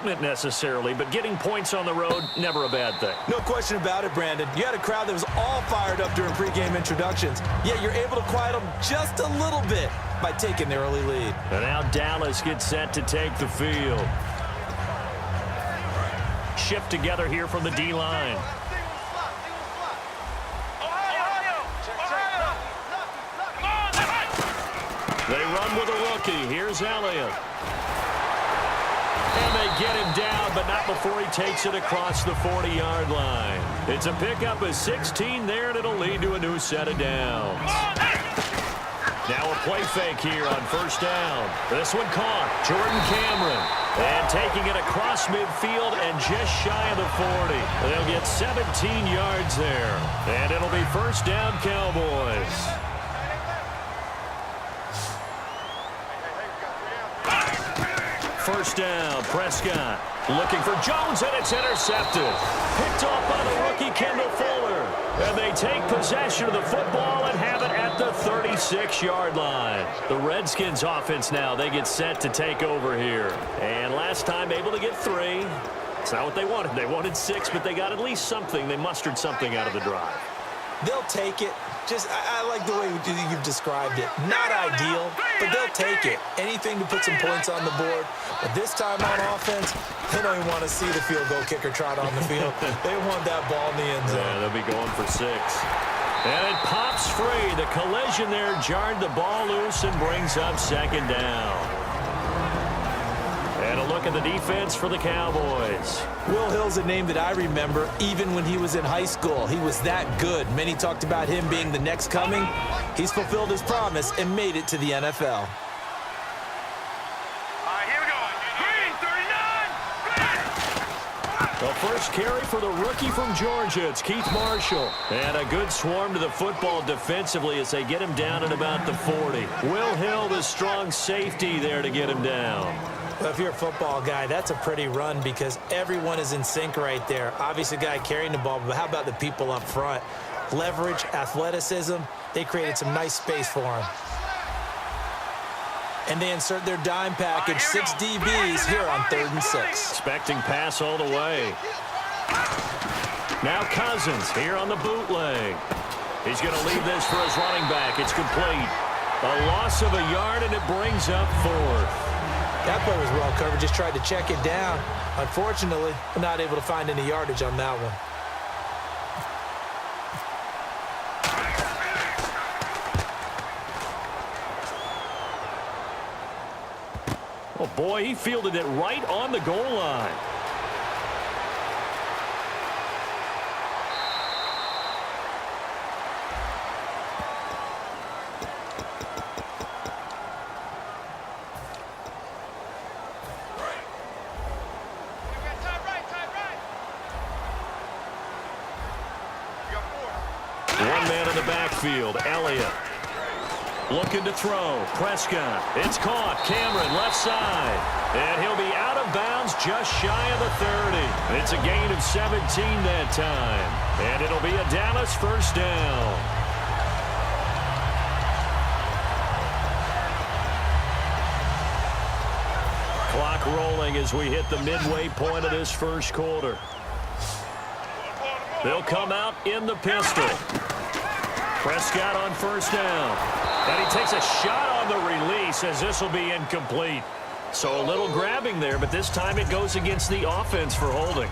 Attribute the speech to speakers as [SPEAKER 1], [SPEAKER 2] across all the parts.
[SPEAKER 1] excitement necessarily, but getting points on the road, never a bad thing.
[SPEAKER 2] No question about it, Brandon. You had a crowd that was all fired up during pregame introductions, yet you're able to quiet them just a little bit by taking the early lead.
[SPEAKER 1] And now Dallas gets set to take the field. Shift together here from the D-line. They run with a rookie. Here's Elliott. And they get him down, but not before he takes it across the 40-yard line. It's a pickup of 16 there, and it'll lead to a new set of downs. Now a play fake here on first down. This one caught. Jordan Cameron. And taking it across midfield and just shy of the 40. They'll get 17 yards there. And it'll be first down, Cowboys. First down, Prescott. Looking for Jones, and it's intercepted. Picked off by the rookie, Kendall Fuller. And they take possession of the football and have it at the 36-yard line. The Redskins offense now, they get set to take over here. And last time able to get 3. It's not what they wanted. They wanted 6, but they got at least something. They mustered something out of the drive.
[SPEAKER 2] They'll take it. I like the way you've described it. Not ideal, but they'll take it. Anything to put some points on the board. But this time on offense, they don't even want to see the field goal kicker trot on the field. They want that ball in the end zone.
[SPEAKER 1] Yeah, they'll be going for 6. And it pops free. The collision there jarred the ball loose and brings up second down. And a look at the defense for the Cowboys.
[SPEAKER 2] Will Hill's a name that I remember even when he was in high school. He was that good. Many talked about him being the next coming. He's fulfilled his promise and made it to the NFL.
[SPEAKER 1] The first carry for the rookie from Georgia. It's Keith Marshall. And a good swarm to the football defensively as they get him down at about the 40. Will Hill, the strong safety there to get him down.
[SPEAKER 2] Well, if you're a football guy, that's a pretty run because everyone is in sync right there. Obviously, the guy carrying the ball, but how about the people up front? Leverage, athleticism, they created some nice space for him. And they insert their dime package, 6 DBs here on 3rd and 6.
[SPEAKER 1] Expecting pass all the way. Now Cousins here on the bootleg. He's going to leave this for his running back. It's complete. A loss of a yard, and it brings up 4th.
[SPEAKER 2] That play was well covered, just tried to check it down. Unfortunately, we're not able to find any yardage on that one.
[SPEAKER 1] Oh, boy, he fielded it right on the goal line. One man in the backfield, Elliott. Looking to throw. Prescott. It's caught. Cameron left side. And he'll be out of bounds just shy of the 30. It's a gain of 17 that time. And it'll be a Dallas first down. Clock rolling as we hit the midway point of this first quarter. They'll come out in the pistol. Prescott on first down. And he takes a shot on the release as this will be incomplete. So a little grabbing there, but this time it goes against the offense for holding.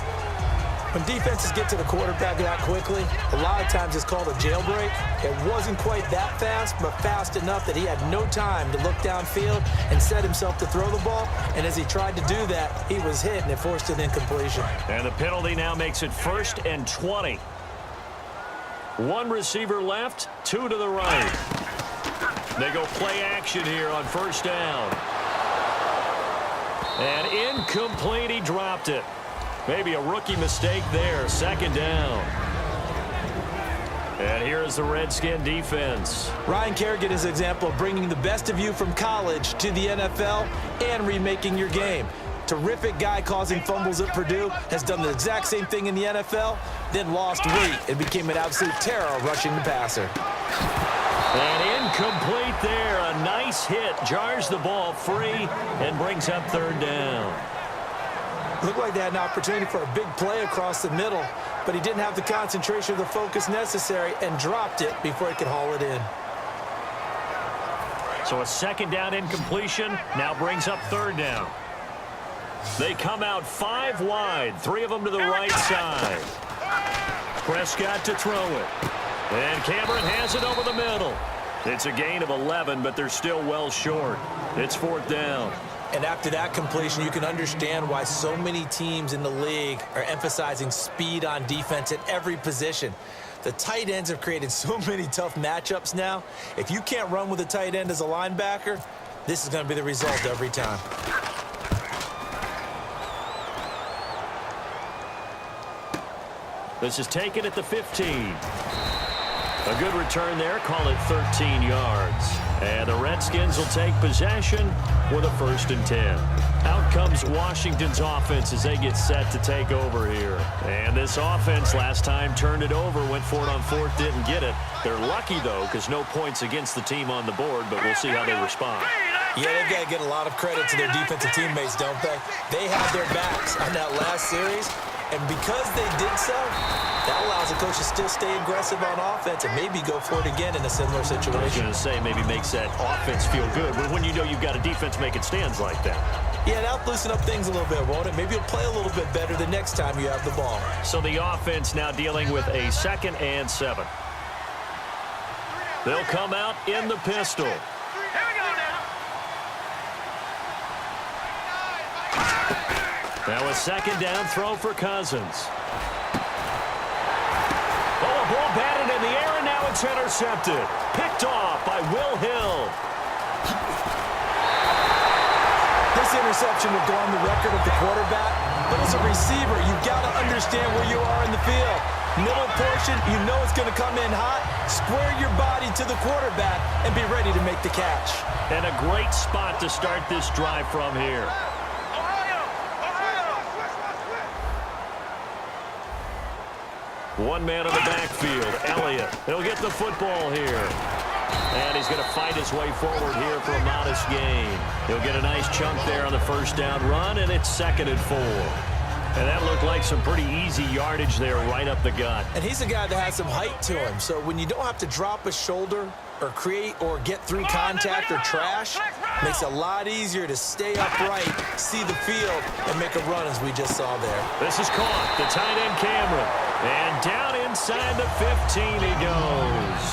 [SPEAKER 2] When defenses get to the quarterback that quickly, a lot of times it's called a jailbreak. It wasn't quite that fast, but fast enough that he had no time to look downfield and set himself to throw the ball. And as he tried to do that, he was hit, and it forced an incompletion.
[SPEAKER 1] And the penalty now makes it 1st and 20. One receiver left, 2 to the right. They go play action here on first down. And incomplete, he dropped it. Maybe a rookie mistake there, 2nd down. And here is the Redskin defense.
[SPEAKER 2] Ryan Kerrigan is an example of bringing the best of you from college to the NFL and remaking your game. Terrific guy causing fumbles at Purdue, has done the exact same thing in the NFL, then lost weight and became an absolute terror rushing the passer.
[SPEAKER 1] And incomplete there. A nice. nice hit, jars the ball free, and brings up third down.
[SPEAKER 2] Looked like they had an opportunity for a big play across the middle, but he didn't have the concentration or the focus necessary and dropped it before he could haul it in.
[SPEAKER 1] So a second down incompletion now brings up third down. They come out 5 wide, 3 of them to the right side. Prescott to throw it. And Cameron has it over the middle. It's a gain of 11, but they're still well short. It's fourth down.
[SPEAKER 2] And after that completion, you can understand why so many teams in the league are emphasizing speed on defense at every position. The tight ends have created so many tough matchups now. If you can't run with a tight end as a linebacker, this is going to be the result every time.
[SPEAKER 1] This is taken at the 15. A good return there. Call it 13 yards. And the Redskins will take possession with a 1st and 10. Out comes Washington's offense as they get set to take over here. And this offense last time turned it over, went for it on 4th, didn't get it. They're lucky, though, because no points against the team on the board, but we'll see how they respond.
[SPEAKER 2] Yeah, they've got to get a lot of credit to their defensive teammates, don't they? They had their backs on that last series, and because they did so, that allows the coach to still stay aggressive on offense and maybe go for it again in a similar situation.
[SPEAKER 1] I was going to say maybe makes that offense feel good, but when you know you've got a defense making stands like that.
[SPEAKER 2] Yeah, that'll loosen up things a little bit, won't it? Maybe you'll play a little bit better the next time you have the ball.
[SPEAKER 1] So the offense now dealing with a 2nd and 7. They'll come out in the pistol. Now a 2nd down throw for Cousins. Oh, a ball batted in the air, and now it's intercepted. Picked off by Will Hill.
[SPEAKER 2] This interception will go on the record of the quarterback, but as a receiver, you've got to understand where you are in the field. Middle portion, you know it's going to come in hot. Square your body to the quarterback and be ready to make the catch.
[SPEAKER 1] And a great spot to start this drive from here. One man on the backfield, Elliott. He'll get the football here. And he's going to fight his way forward here for a modest gain. He'll get a nice chunk there on the 1st down run, and it's 2nd and 4. And that looked like some pretty easy yardage there right up the gut.
[SPEAKER 2] And he's a guy that has some height to him. So when you don't have to drop a shoulder or create or get through contact or trash, makes it a lot easier to stay upright, see the field, and make a run as we just saw there.
[SPEAKER 1] This is caught. The tight end Cameron. And down inside the 15 he goes.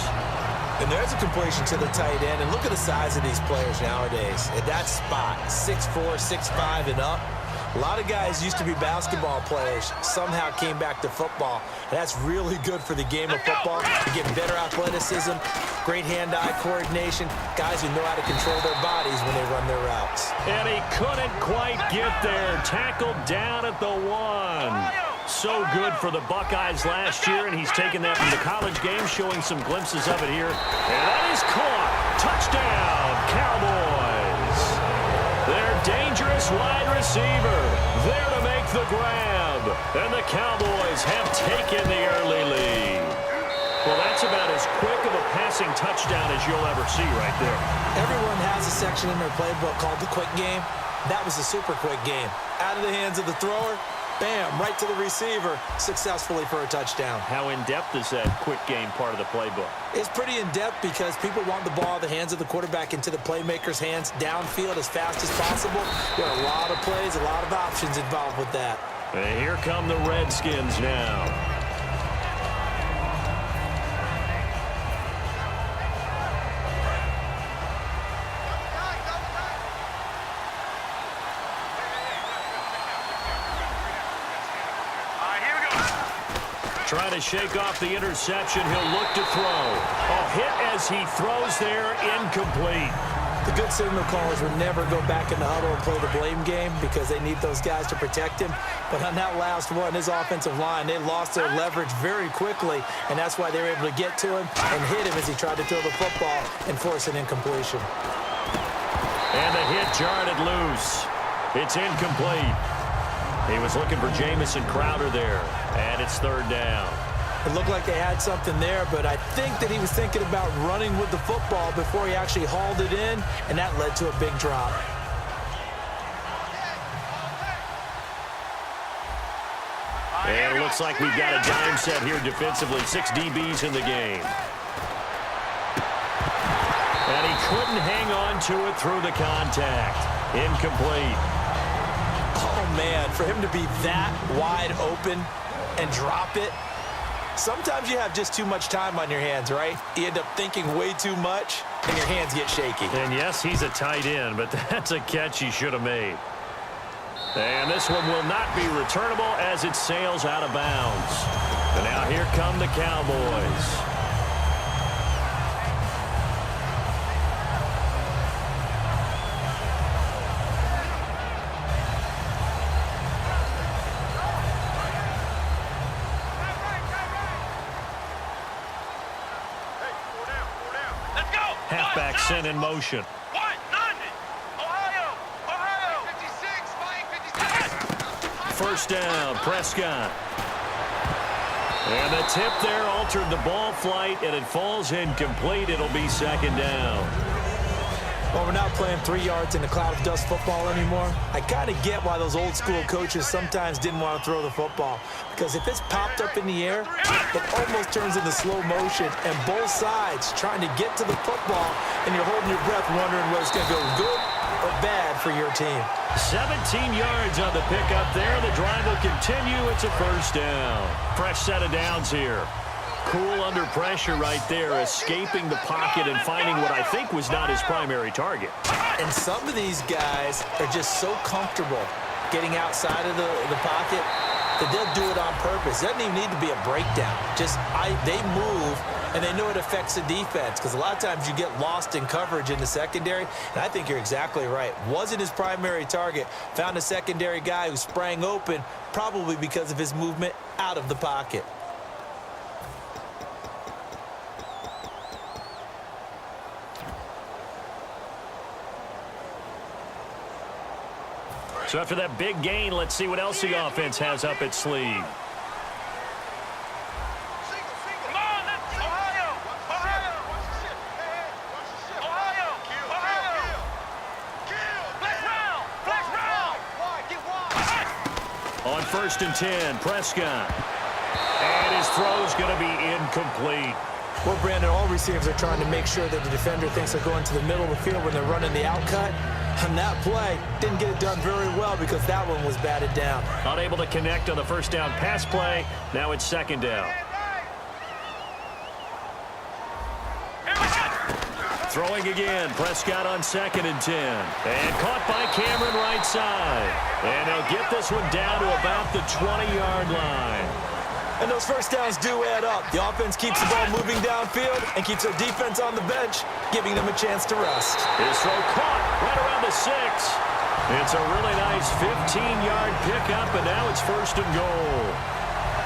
[SPEAKER 2] And there's a completion to the tight end. And look at the size of these players nowadays. At that spot, 6'4", 6'5", and up. A lot of guys used to be basketball players, somehow came back to football. And that's really good for the game of football. You get better athleticism, great hand-eye coordination, guys who know how to control their bodies when they run their routes.
[SPEAKER 1] And he couldn't quite get there. Tackled down at the 1. So good for the Buckeyes last year, and he's taken that from the college game, showing some glimpses of it here. And that is caught. Touchdown, Cowboys. Their dangerous wide receiver there to make the grab. And the Cowboys have taken the early lead. Well, that's about as quick of a passing touchdown as you'll ever see right there.
[SPEAKER 2] Everyone has a section in their playbook called the quick game. That was a super quick game. Out of the hands of the thrower, bam, right to the receiver, successfully for a touchdown.
[SPEAKER 1] How in-depth is that quick game part of the playbook?
[SPEAKER 2] It's pretty in-depth because people want the ball out of the hands of the quarterback into the playmaker's hands downfield as fast as possible. There are a lot of plays, a lot of options involved with that.
[SPEAKER 1] And here come the Redskins now. Trying to shake off the interception. He'll look to throw. A hit as he throws there, incomplete.
[SPEAKER 2] The good signal callers would never go back in the huddle and play the blame game because they need those guys to protect him. But on that last one, his offensive line, they lost their leverage very quickly, and that's why they were able to get to him and hit him as he tried to throw the football and force an incompletion.
[SPEAKER 1] And the hit jarred it loose. It's incomplete. He was looking for Jamison Crowder there, and it's 3rd down.
[SPEAKER 2] It looked like they had something there, but I think that he was thinking about running with the football before he actually hauled it in, and that led to a big drop.
[SPEAKER 1] looks like we've got a dime set here defensively. 6 DBs in the game. And he couldn't hang on to it through the contact. Incomplete.
[SPEAKER 2] Oh, man, for him to be that wide open and drop it. Sometimes you have just too much time on your hands, right? You end up thinking way too much, and your hands get shaky.
[SPEAKER 1] And yes, he's a tight end, but that's a catch he should have made. And this one will not be returnable as it sails out of bounds. And now here come the Cowboys. Halfback sent in motion. First down, Prescott. And the tip there altered the ball flight, and it falls incomplete. It'll be second down.
[SPEAKER 2] Well, we're not playing 3 yards in a cloud of dust football anymore. I kind of get why those old school coaches sometimes didn't want to throw the football. Because if it's popped up in the air, it almost turns into slow motion. And both sides trying to get to the football, and you're holding your breath wondering whether it's going to go good or bad for your team.
[SPEAKER 1] 17 yards on the pickup there. The drive will continue. It's a first down. Fresh set of downs here. Cool under pressure right there, escaping the pocket and finding what I think was not his primary target.
[SPEAKER 2] And some of these guys are just so comfortable getting outside of the pocket that they'll do it on purpose. It doesn't even need to be a breakdown. They move, and they know it affects the defense, because a lot of times you get lost in coverage in the secondary, and I think you're exactly right. Wasn't his primary target. Found a secondary guy who sprang open, probably because of his movement out of the pocket.
[SPEAKER 1] So after that big gain, let's see what else the offense has up its sleeve. On 1st and 10, Prescott. And his throw's going to be incomplete.
[SPEAKER 2] Well, Brandon, all receivers are trying to make sure that the defender thinks they're going to the middle of the field when they're running the out cut. On that play, didn't get it done very well because that one was batted down.
[SPEAKER 1] Unable to connect on the first down pass play. Now it's second down. Throwing again. Prescott on 2nd and 10. And caught by Cameron right side. And they'll get this one down to about the 20-yard line.
[SPEAKER 2] And those first downs do add up. The offense keeps the ball moving downfield and keeps their defense on the bench, giving them a chance to rest.
[SPEAKER 1] His throw caught right around the 6. It's a really nice 15-yard pickup, and now it's 1st and goal.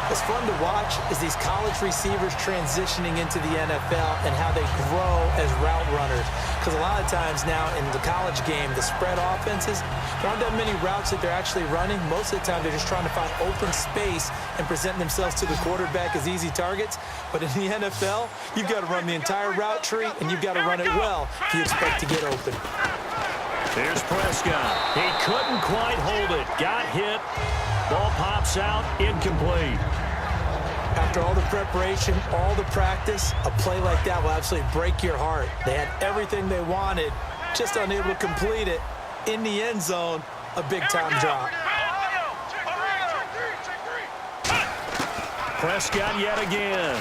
[SPEAKER 2] What's fun to watch is these college receivers transitioning into the NFL and how they grow as route runners. Because a lot of times now in the college game, the spread offenses, there aren't that many routes that they're actually running. Most of the time, they're just trying to find open space and present themselves to the quarterback as easy targets. But in the NFL, you've got to run the entire route tree, and you've got to run it well if you expect to get open.
[SPEAKER 1] Here's Prescott. He couldn't quite hold it. Got hit. Ball pops out. Incomplete.
[SPEAKER 2] After all the preparation, all the practice, a play like that will absolutely break your heart. They had everything they wanted, just unable to complete it. In the end zone, a big-time drop.
[SPEAKER 1] Prescott yet again.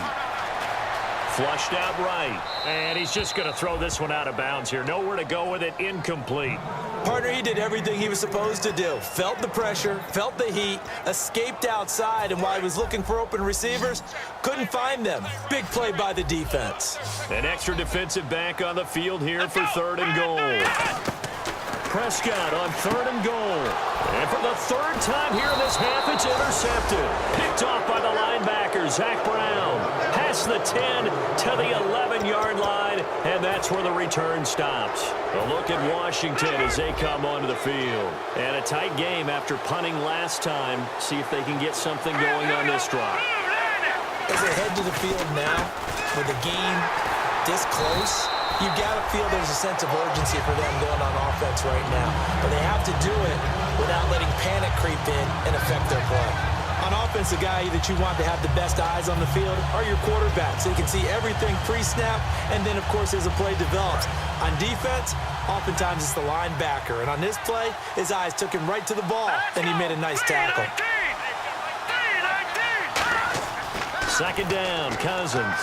[SPEAKER 1] Flushed out right. And he's just going to throw this one out of bounds here. Nowhere to go with it. Incomplete.
[SPEAKER 2] Partner, he did everything he was supposed to do. Felt the pressure, felt the heat, escaped outside, and while he was looking for open receivers, couldn't find them. Big play by the defense.
[SPEAKER 1] An extra defensive back on the field here for 3rd and goal. Prescott on 3rd and goal. And for the 3rd time here in this half, it's intercepted. Picked off by the linebacker, Zach Brown. Past the 10 to the 11-yard line, and that's where the return stops. A look at Washington as they come onto the field. And a tight game after punting last time. See if they can get something going on this drive.
[SPEAKER 2] As they head to the field now, with the game this close, you've got to feel there's a sense of urgency for them going on offense right now. But they have to do it without letting panic creep in and affect their play. On offense, the guy that you want to have the best eyes on the field are your quarterbacks. So you can see everything pre-snap, and then, of course, as the play develops. On defense, oftentimes it's the linebacker. And on this play, his eyes took him right to the ball, and he made a nice tackle.
[SPEAKER 1] Second down, Cousins.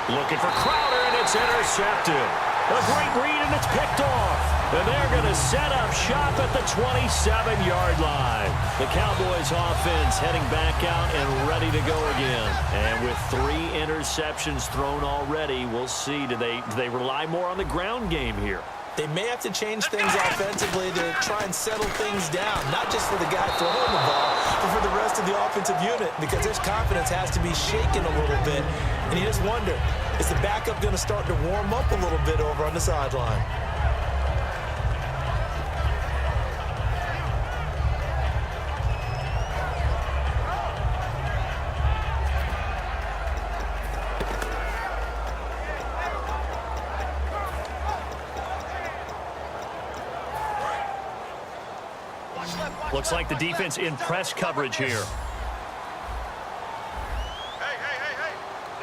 [SPEAKER 1] Looking for Crowder, and it's intercepted. A great read, and it's picked off. And they're going to set up shop at the 27-yard line. The Cowboys offense heading back out and ready to go again. And with 3 interceptions thrown already, we'll see. Do they rely more on the ground game here?
[SPEAKER 2] They may have to change things offensively to try and settle things down, not just for the guy throwing the ball, but for the rest of the offensive unit, because his confidence has to be shaken a little bit. And you just wonder, is the backup going to start to warm up a little bit over on the sideline?
[SPEAKER 1] Looks like the defense in press coverage here.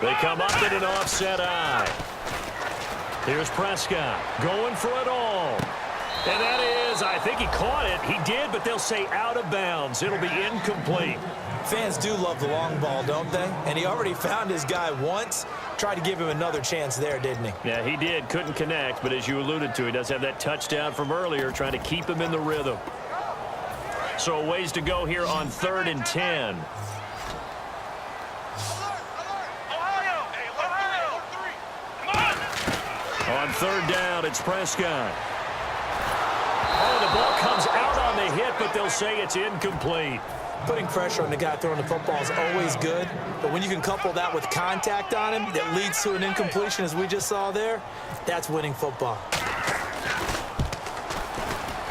[SPEAKER 1] They come up in an offset eye. Here's Prescott going for it all. And that is, I think he caught it. He did, but they'll say out of bounds. It'll be incomplete.
[SPEAKER 2] Fans do love the long ball, don't they? And he already found his guy once. Tried to give him another chance there, didn't he?
[SPEAKER 1] Yeah, he did. Couldn't connect, but as you alluded to, he does have that touchdown from earlier, trying to keep him in the rhythm. So a ways to go here on 3rd and 10. On 3rd down, it's Prescott. Oh, the ball comes out on the hit, but they'll say it's incomplete.
[SPEAKER 2] Putting pressure on the guy throwing the football is always good, but when you can couple that with contact on him that leads to an incompletion, as we just saw there, that's winning football.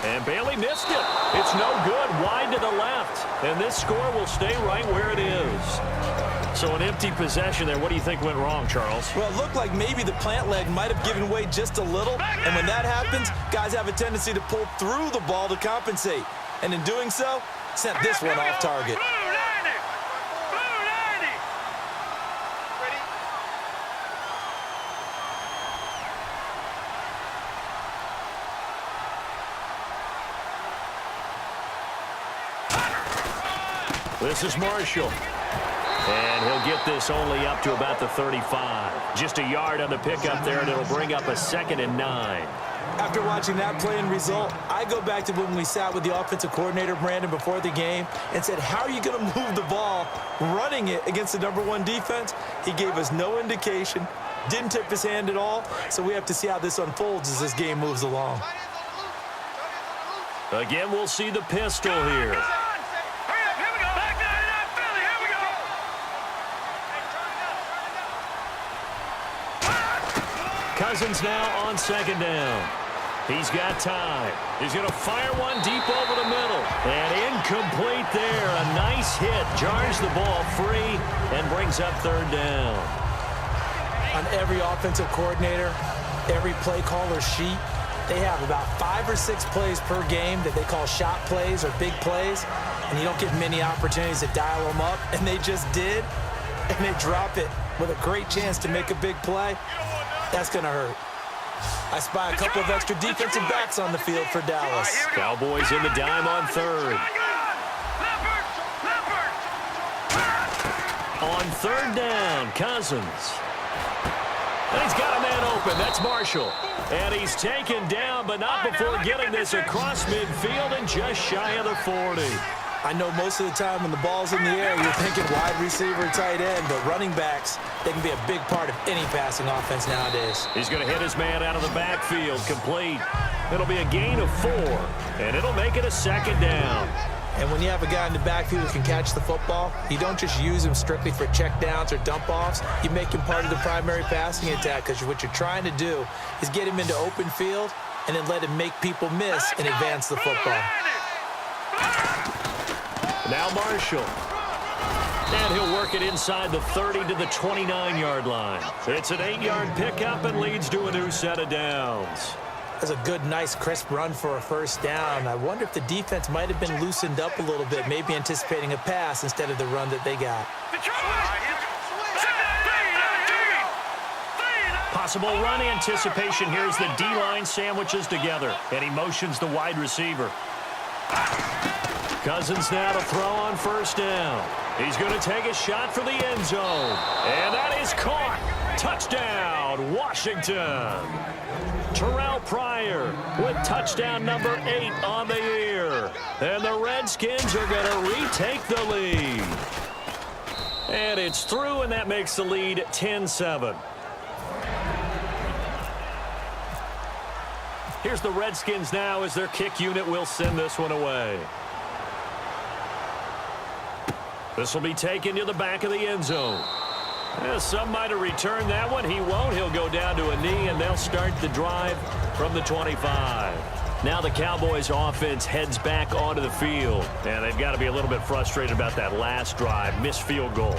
[SPEAKER 1] And Bailey missed it. It's no good, wide to the left. And this score will stay right where it is. So an empty possession there. What do you think went wrong, Charles?
[SPEAKER 2] Well, it looked like maybe the plant leg might have given way just a little. And when that happens, guys have a tendency to pull through the ball to compensate. And in doing so, sent this one off target.
[SPEAKER 1] This is Marshall. And he'll get this only up to about the 35. Just a yard on the pickup there, and it'll bring up a 2nd and 9.
[SPEAKER 2] After watching that play and result, I go back to when we sat with the offensive coordinator, Brandon, before the game and said, how are you going to move the ball running it against the #1 defense? He gave us no indication, didn't tip his hand at all, so we have to see how this unfolds as this game moves along.
[SPEAKER 1] Again, we'll see the pistol here. Cousins now on 2nd down. He's got time. He's going to fire one deep over the middle. And incomplete there. A nice hit. Jars the ball free and brings up 3rd down.
[SPEAKER 2] On every offensive coordinator, every play caller sheet, they have about 5 or 6 plays per game that they call shot plays or big plays. And you don't get many opportunities to dial them up. And they just did. And they drop it with a great chance to make a big play. That's going to hurt. I spy a couple of extra defensive backs on the field for Dallas.
[SPEAKER 1] Cowboys in the dime on 3rd. On 3rd down, Cousins. And he's got a man open. That's Marshall. And he's taken down, but not before getting this across midfield and just shy of the 40.
[SPEAKER 2] I know most of the time when the ball's in the air, you're thinking wide receiver, tight end, but running backs, they can be a big part of any passing offense nowadays.
[SPEAKER 1] He's going to hit his man out of the backfield, complete. It'll be a gain of 4, and it'll make it a 2nd down.
[SPEAKER 2] And when you have a guy in the backfield who can catch the football, you don't just use him strictly for checkdowns or dump-offs. You make him part of the primary passing attack because what you're trying to do is get him into open field and then let him make people miss and advance the football.
[SPEAKER 1] Now Marshall. And he'll work it inside the 30 to the 29-yard line. It's an 8-yard pickup and leads to a new set of downs.
[SPEAKER 2] That's a good, nice, crisp run for a first down. I wonder if the defense might have been loosened up a little bit, maybe anticipating a pass instead of the run that they got.
[SPEAKER 1] Possible run anticipation here as the D-line sandwiches together, and he motions the wide receiver. Cousins now to throw on first down. He's going to take a shot for the end zone, and that is caught. Touchdown, Washington. Terrell Pryor with touchdown number 8 on the year. And the Redskins are going to retake the lead. And it's through, and that makes the lead 10-7. Here's the Redskins now as their kick unit will send this one away. This will be taken to the back of the end zone. Some might have returned that one. He won't. He'll go down to a knee, and they'll start the drive from the 25. Now the Cowboys offense heads back onto the field, and they've got to be a little bit frustrated about that last drive, missed field goal.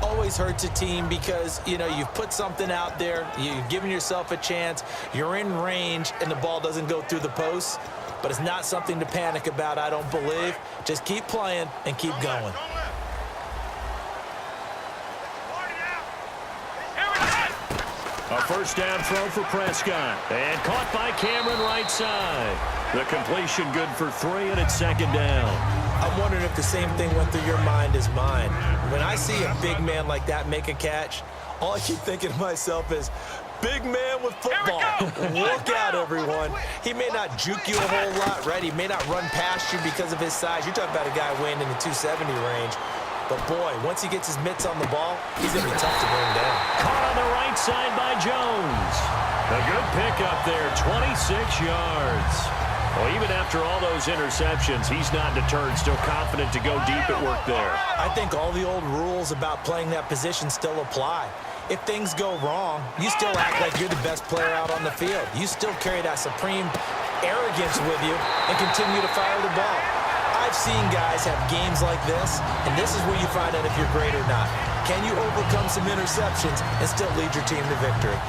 [SPEAKER 2] Always hurts a team because, you know, you've put something out there, you've given yourself a chance, you're in range, and the ball doesn't go through the posts. But it's not something to panic about, I don't believe. Just keep playing and keep going.
[SPEAKER 1] A first down throw for Prescott. And caught by Cameron right side. The completion good for 3, and it's second down.
[SPEAKER 2] I'm wondering if the same thing went through your mind as mine. When I see a big man like that make a catch, all I keep thinking to myself is, big man with football. Look out, everyone. He may not juke you a whole lot, right? He may not run past you because of his size. You're talking about a guy weighing in the 270 range. But, boy, once he gets his mitts on the ball, he's going to be tough to bring down.
[SPEAKER 1] Caught on the right side by Jones. A good pickup there, 26 yards. Well, even after all those interceptions, he's not deterred, still confident to go deep at work there.
[SPEAKER 2] I think all the old rules about playing that position still apply. If things go wrong, you still act like you're the best player out on the field. You still carry that supreme arrogance with you and continue to fire the ball. I've seen guys have games like this, and this is where you find out if you're great or not. Can you overcome some interceptions and still lead your team to victory?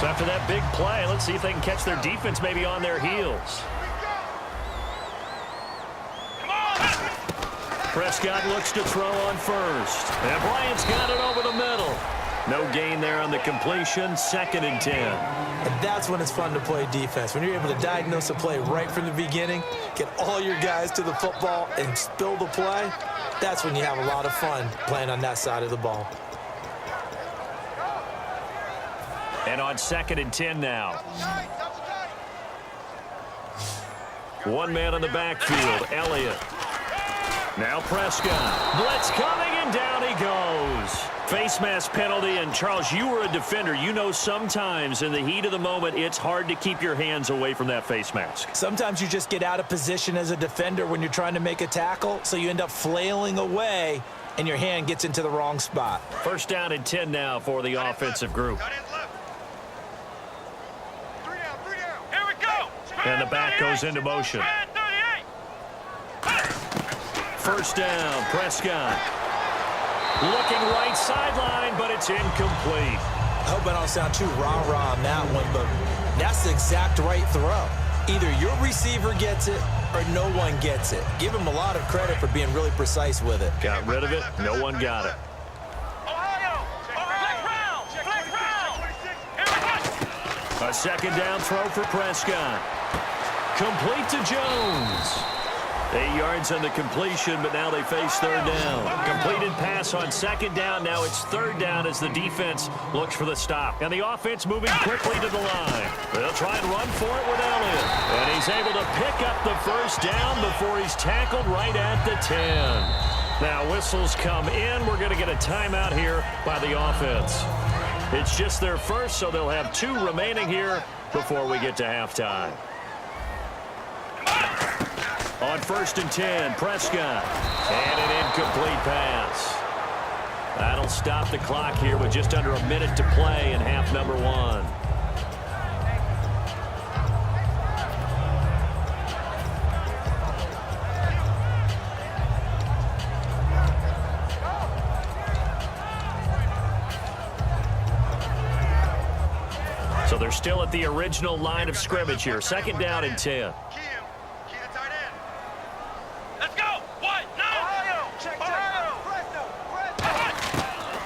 [SPEAKER 1] So after that big play, let's see if they can catch their defense maybe on their heels. Prescott looks to throw on first. And Bryant's got it over the middle. No gain there on the completion, 2nd and 10.
[SPEAKER 2] And that's when it's fun to play defense. When you're able to diagnose a play right from the beginning, get all your guys to the football and spill the play, that's when you have a lot of fun playing on that side of the ball.
[SPEAKER 1] And on 2nd and 10 now. One man in the backfield, Elliott. Now Prescott. Blitz coming, and down he goes. Face mask penalty, and Charles, you were a defender. You know sometimes in the heat of the moment, it's hard to keep your hands away from that face mask.
[SPEAKER 2] Sometimes you just get out of position as a defender when you're trying to make a tackle, so you end up flailing away, and your hand gets into the wrong spot.
[SPEAKER 1] First down and 10 now for the offensive group. And the back goes into motion. First down, Prescott. Looking right sideline, but it's incomplete.
[SPEAKER 2] I hope I don't sound too rah-rah on that one, but that's the exact right throw. Either your receiver gets it or no one gets it. Give him a lot of credit for being really precise with it.
[SPEAKER 1] Got rid of it. No one got it. A second down throw for Prescott. Complete to Jones. 8 yards on the completion, but now they face third down. Completed pass on second down. Now it's third down as the defense looks for the stop. And the offense moving quickly to the line. They'll try and run for it with Elliott. And he's able to pick up the first down before he's tackled right at the 10. Now whistles come in. We're going to get a timeout here by the offense. It's just their first, so they'll have 2 remaining here before we get to halftime. On 1st and 10, Prescott. And an incomplete pass. That'll stop the clock here with just under a minute to play in half number 1. still at the original line of scrimmage here. Second down and 10.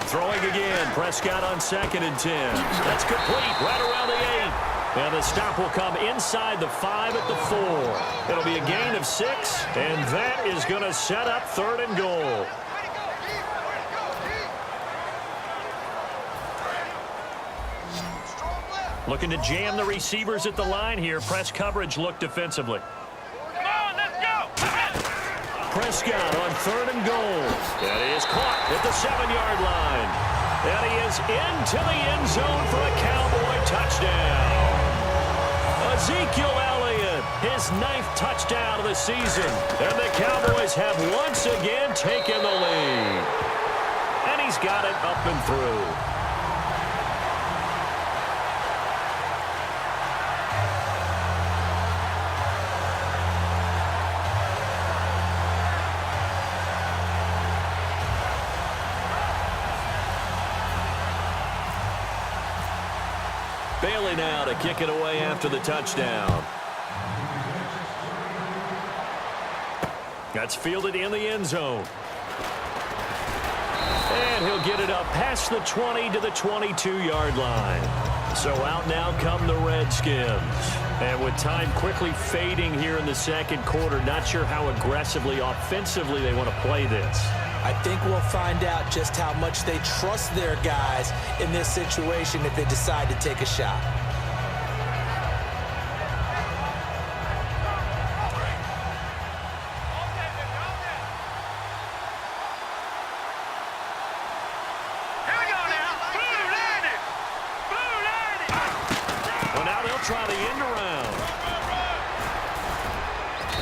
[SPEAKER 1] Throwing again. Prescott on second and 10. That's complete right around the 8. And the stop will come inside the 5 at the 4. It'll be a gain of 6, and that is going to set up third and goal. Looking to jam the receivers at the line here. Press coverage look defensively.
[SPEAKER 3] Come on, let's go!
[SPEAKER 1] Prescott on third and goal. And he is caught at the 7-yard line. And he is into the end zone for a Cowboy touchdown. Ezekiel Elliott, his 9th touchdown of the season. And the Cowboys have once again taken the lead. And he's got it up and through. Bailey now to kick it away after the touchdown. That's fielded in the end zone. And he'll get it up past the 20 to the 22-yard line. So out now come the Redskins. And with time quickly fading here in the second quarter, not sure how aggressively, offensively they want to play this.
[SPEAKER 2] I think we'll find out just how much they trust their guys in this situation if they decide to take a shot.
[SPEAKER 1] Well, now they'll try the end around.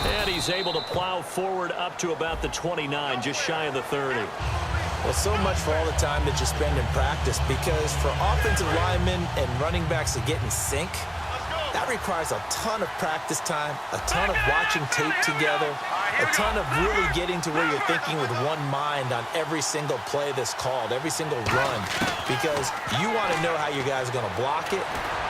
[SPEAKER 1] And he's able to plow forward up to about the 29, just shy of the 30.
[SPEAKER 2] Well, so much for all the time that you spend in practice, because for offensive linemen and running backs to get in sync, that requires a ton of practice time, a ton of watching tape together, a ton of really getting to where you're thinking with one mind on every single play that's called, every single run, because you want to know how your guys are going to block it.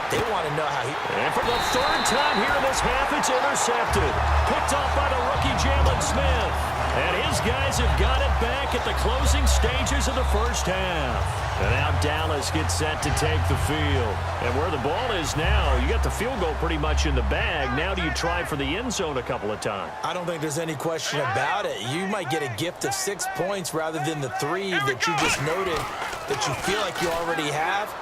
[SPEAKER 2] They want to know how he...
[SPEAKER 1] And for the third time here in this half, it's intercepted. Picked off by the rookie Jalen Smith. And his guys have got it back at the closing stages of the first half. And now Dallas gets set to take the field. And where the ball is now, you got the field goal pretty much in the bag. Now do you try for the end zone a couple of times?
[SPEAKER 2] I don't think there's any question about it. You might get a gift of 6 points rather than the 3 that you just noted that you feel like you already have.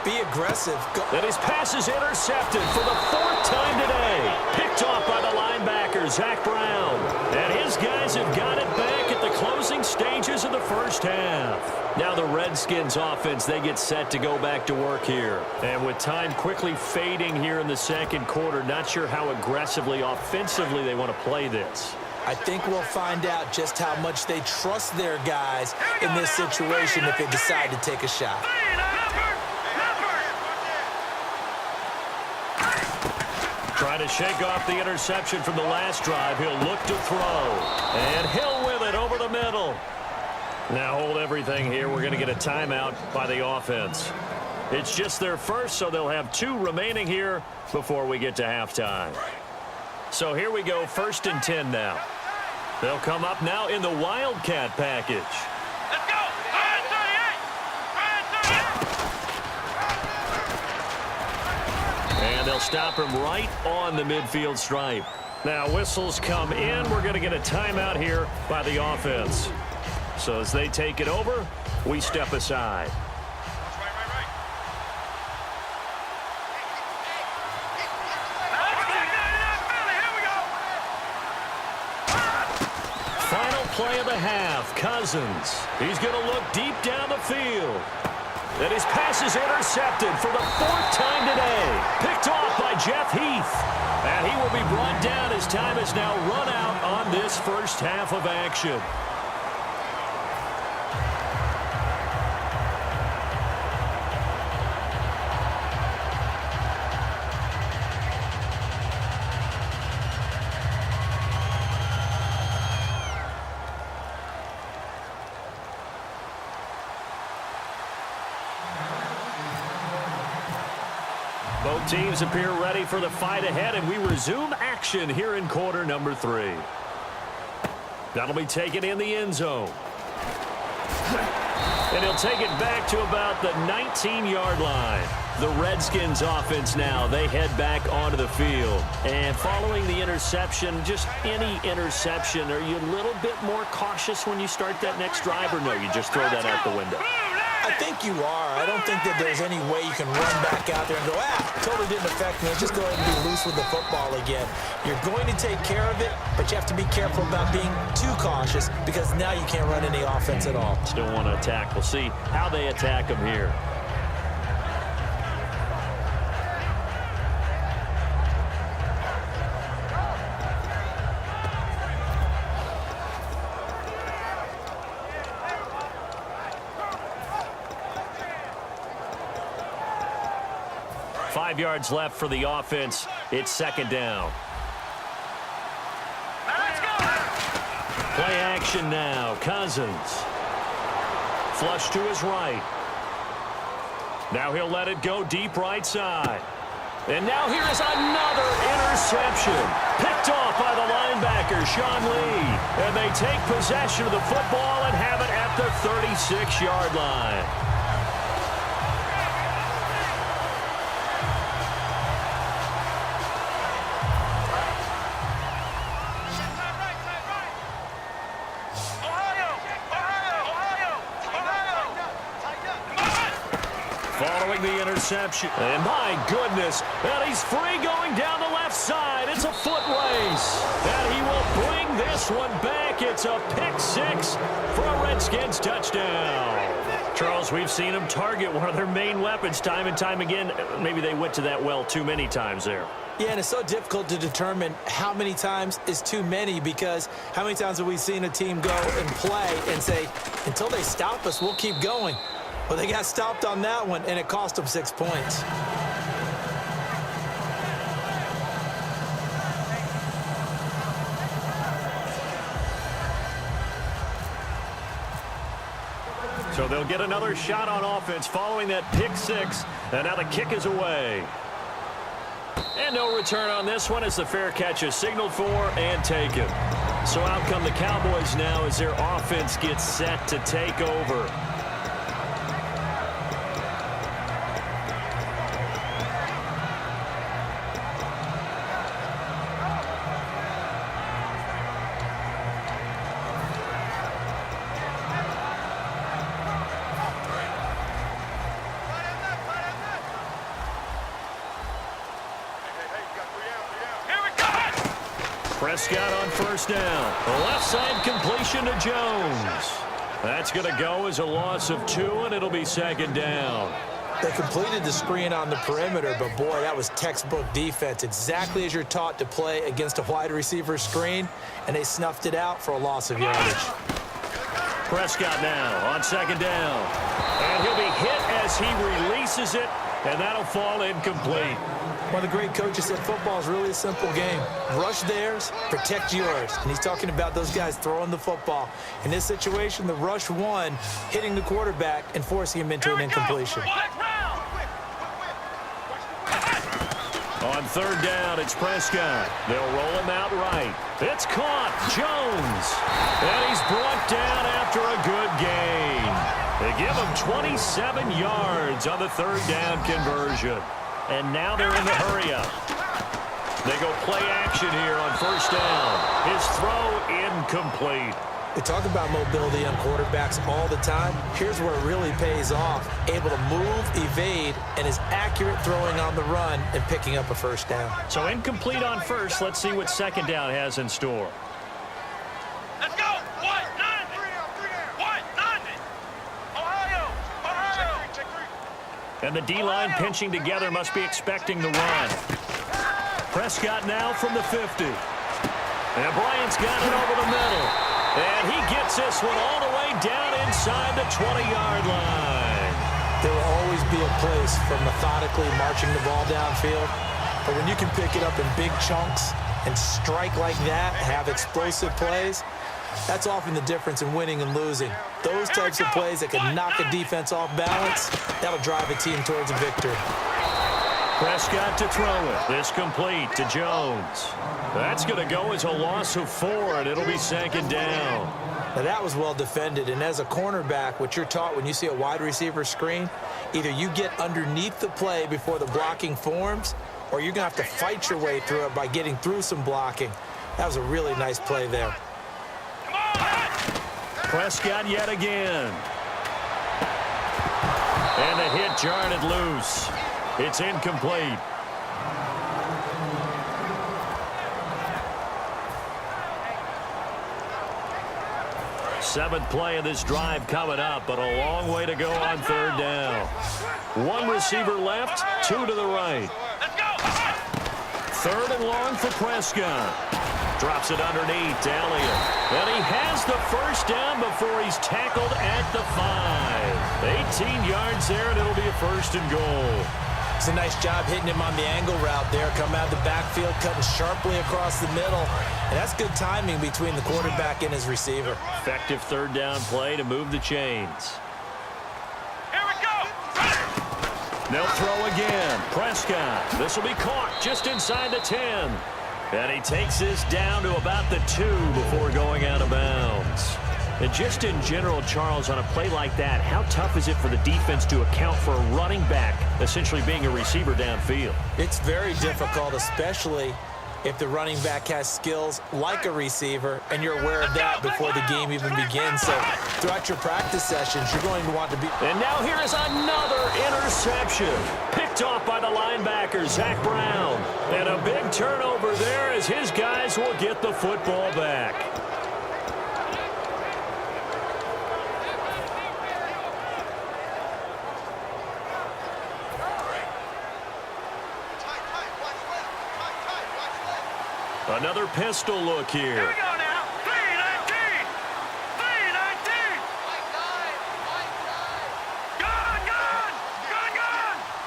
[SPEAKER 2] Be aggressive.
[SPEAKER 1] And his pass is intercepted for the 4th time today. Picked off by the linebacker, Zach Brown. And his guys have got it back at the closing stages of the first half. Now the Redskins offense, they get set to go back to work here. And with time quickly fading here in the second quarter, not sure how aggressively, offensively they want to play this.
[SPEAKER 2] I think we'll find out just how much they trust their guys in this situation if they decide to take a shot.
[SPEAKER 1] Trying to shake off the interception from the last drive. He'll look to throw. And Hill with it over the middle. Now hold everything here. We're going to get a timeout by the offense. It's just their first, so they'll have 2 remaining here before we get to halftime. So here we go, 1st and 10 now. They'll come up now in the Wildcat package.
[SPEAKER 3] Let's go! Ryan 38!
[SPEAKER 1] And they'll stop him right on the midfield stripe. Now whistles come in. We're going to get a timeout here by the offense. So as they take it over, we step aside. Final play of the half, Cousins. He's going to look deep down the field. And his pass is intercepted for the 4th time today. Picked off by Jeff Heath. And he will be brought down as time is now run out on this first half of action. Teams appear ready for the fight ahead, and we resume action here in quarter number 3. That'll be taken in the end zone. And he'll take it back to about the 19-yard line. The Redskins offense now, they head back onto the field. And following the interception, just any interception, are you a little bit more cautious when you start that next drive, or no, you just throw that out the window?
[SPEAKER 2] I think you are. I don't think that there's any way you can run back out there and go, totally didn't affect me. Let's just go ahead and be loose with the football again. You're going to take care of it, but you have to be careful about being too cautious because now you can't run any offense at all.
[SPEAKER 1] Still want to attack. We'll see how they attack them here. Five yards left for the offense. It's second down.
[SPEAKER 3] Let's go.
[SPEAKER 1] Play action now. Cousins. Flush to his right. Now he'll let it go deep right side. And now here's another interception. Picked off by the linebacker, Sean Lee. And they take possession of the football and have it at the 36-yard line. Following the interception. And my goodness, and he's free going down the left side. It's a foot race. And he will bring this one back. It's a pick six for a Redskins touchdown. Charles, we've seen them target one of their main weapons time and time again. Maybe they went to that well too many times there.
[SPEAKER 2] Yeah, and it's so difficult to determine how many times is too many because how many times have we seen a team go and play and say, until they stop us, we'll keep going. Well, they got stopped on that one, and it cost them 6 points.
[SPEAKER 1] So they'll get another shot on offense following that pick six, and now the kick is away. And no return on this one as the fair catch is signaled for and taken. So out come the Cowboys now as their offense gets set to take over. Prescott on first down. Left side completion to Jones. That's going to go as a loss of 2, and it'll be second down.
[SPEAKER 2] They completed the screen on the perimeter, but boy, that was textbook defense. Exactly as you're taught to play against a wide receiver screen, and they snuffed it out for a loss of yardage.
[SPEAKER 1] Prescott now on second down. And he'll be hit as he releases it, and that'll fall incomplete.
[SPEAKER 2] One of the great coaches said football is really a simple game. Rush theirs, protect yours. And he's talking about those guys throwing the football. In this situation, the rush one, hitting the quarterback and forcing him into an incompletion.
[SPEAKER 1] On third down, it's Prescott. They'll roll him out right. It's caught. Jones. And he's brought down after a good gain. They give him 27 yards on the third down conversion. And now they're in the hurry-up. They go play action here on first down. His throw incomplete.
[SPEAKER 2] They talk about mobility on quarterbacks all the time. Here's where it really pays off. Able to move, evade, and is accurate throwing on the run and picking up a first down.
[SPEAKER 1] So incomplete on first. Let's see what second down has in store.
[SPEAKER 3] Let's go.
[SPEAKER 1] And the D-line pinching together must be expecting the run. Prescott now from the 50. And Bryant's got it over the middle. And he gets this one all the way down inside the 20-yard line.
[SPEAKER 2] There will always be a place for methodically marching the ball downfield. But when you can pick it up in big chunks and strike like that, have explosive plays, that's often the difference in winning and losing. Those types of plays that can knock a defense off balance, that'll drive a team towards a victory.
[SPEAKER 1] Prescott to throw it. This complete to Jones. That's going to go as a loss of 4, and it'll be 2nd down.
[SPEAKER 2] Now that was well defended, and as a cornerback, what you're taught when you see a wide receiver screen, either you get underneath the play before the blocking forms, or you're going to have to fight your way through it by getting through some blocking. That was a really nice play there.
[SPEAKER 1] Prescott yet again. And the hit jarred it loose. It's incomplete. Seventh play of this drive coming up, but a long way to go on 3rd down. 1 receiver left, 2 to the right. 3rd and long for Prescott. Drops it underneath to Elliott. And he has the 1st down before he's tackled at the 5. 18 yards there, and it'll be a 1st and goal.
[SPEAKER 2] It's a nice job hitting him on the angle route there. Come out of the backfield, cutting sharply across the middle. And that's good timing between the quarterback and his receiver.
[SPEAKER 1] Effective 3rd down play to move the chains.
[SPEAKER 3] Here we go.
[SPEAKER 1] They'll throw again. Prescott. This will be caught just inside the 10. And he takes this down to about the 2 before going out of bounds. And just in general, Charles, on a play like that, how tough is it for the defense to account for a running back essentially being a receiver downfield?
[SPEAKER 2] It's very difficult, especially if the running back has skills like a receiver, and you're aware of that before the game even begins. So throughout your practice sessions, you're going to want to be...
[SPEAKER 1] And now here is another interception. Picked off by the linebacker, Zach Brown. And a big turnover there as his guys will get the football back. Another pistol look here.
[SPEAKER 3] Here we go now. 3-19. 3-19. Gun.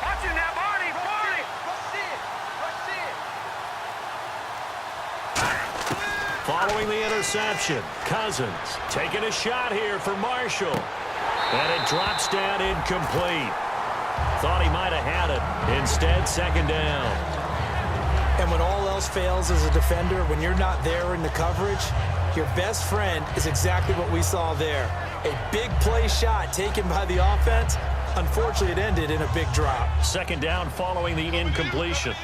[SPEAKER 3] Watching that, Barney.
[SPEAKER 1] Following the interception, Cousins taking a shot here for Marshall. And it drops down incomplete. Thought he might have had it. Instead, 2nd down.
[SPEAKER 2] And when all else fails as a defender, when you're not there in the coverage, your best friend is exactly what we saw there. A big play shot taken by the offense. Unfortunately, it ended in a big drop.
[SPEAKER 1] 2nd down following the incompletion.